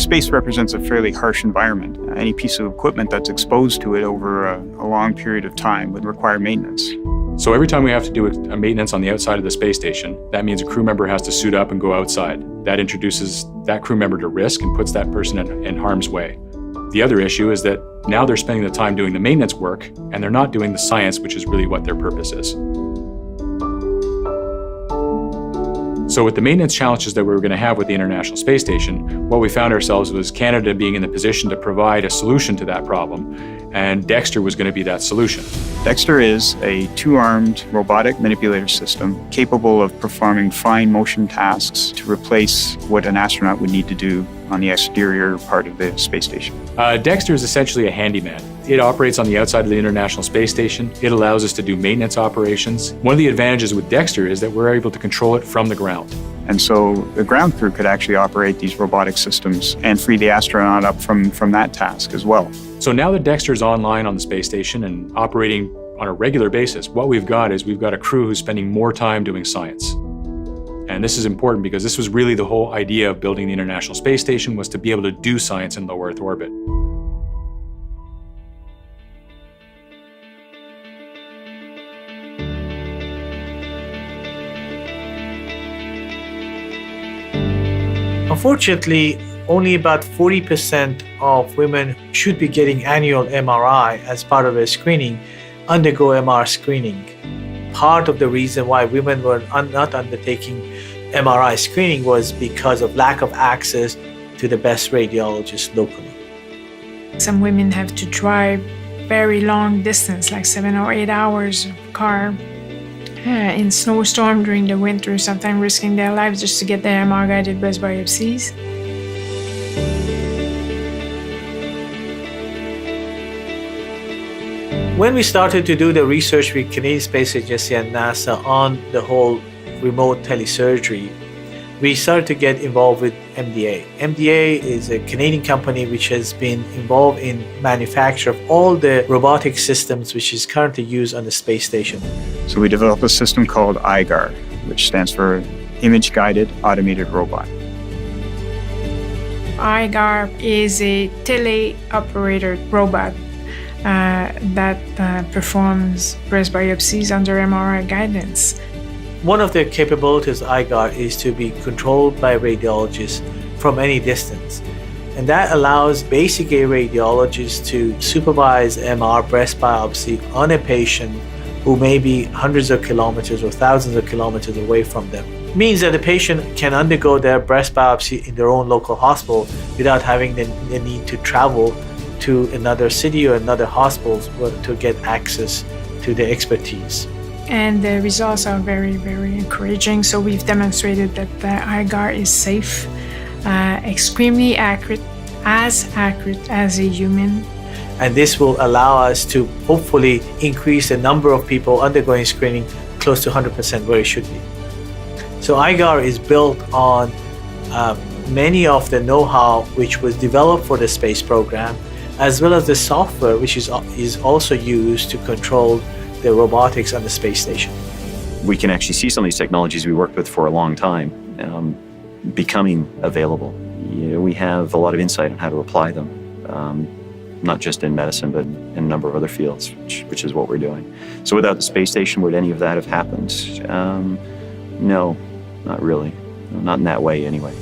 Space represents a fairly harsh environment. Any piece of equipment that's exposed to it over a long period of time would require maintenance. So every time we have to do a maintenance on the outside of the space station, that means a crew member has to suit up and go outside. That introduces that crew member to risk and puts that person in harm's way. The other issue is that now they're spending the time doing the maintenance work, and they're not doing the science, which is really what their purpose is. So with the maintenance challenges that we were going to have with the International Space Station, what we found ourselves was Canada being in the position to provide a solution to that problem, and Dexter was going to be that solution. Dexter is a two-armed robotic manipulator system capable of performing fine motion tasks to replace what an astronaut would need to do on the exterior part of the space station. Dexter is essentially a handyman. It operates on the outside of the International Space Station. It allows us to do maintenance operations. One of the advantages with Dexter is that we're able to control it from the ground. And so the ground crew could actually operate these robotic systems and free the astronaut up from that task as well. So now that Dexter is online on the space station and operating on a regular basis, what we've got a crew who's spending more time doing science. And this is important because this was really the whole idea of building the International Space Station, was to be able to do science in low Earth orbit. Unfortunately, only about 40% of women should be getting annual MRI as part of their screening undergo MR screening. Part of the reason why women were not undertaking MRI screening was because of lack of access to the best radiologists locally. Some women have to drive very long distance, like 7 or 8 hours of car in snowstorm during the winter, sometimes risking their lives just to get their MR-guided breast biopsies. When we started to do the research with Canadian Space Agency and NASA on the whole remote telesurgery, we started to get involved with MDA. MDA is a Canadian company which has been involved in manufacture of all the robotic systems which is currently used on the space station. So we developed a system called IGAR, which stands for Image Guided Automated Robot. IGAR is a teleoperated robot that performs breast biopsies under MRI guidance. One of the capabilities of IGAR is to be controlled by radiologists from any distance. And that allows basic A radiologists to supervise MR breast biopsy on a patient who may be hundreds of kilometers or thousands of kilometers away from them. It means that the patient can undergo their breast biopsy in their own local hospital without having the need to travel to another city or another hospital to get access to the expertise. And the results are very, very encouraging. So we've demonstrated that the IGAR is safe, extremely accurate as a human. And this will allow us to hopefully increase the number of people undergoing screening close to 100% where it should be. So IGAR is built on many of the know-how which was developed for the space program, as well as the software which is also used to control the robotics on the space station. We can actually see some of these technologies we worked with for a long time becoming available. We have a lot of insight on how to apply them, not just in medicine, but in a number of other fields, which is what we're doing. So without the space station, would any of that have happened? No, not really. Not in that way, anyway.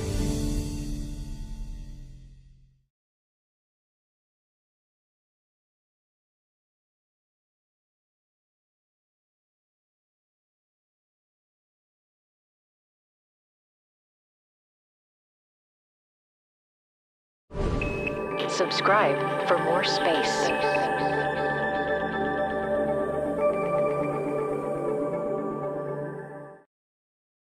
Subscribe for more space.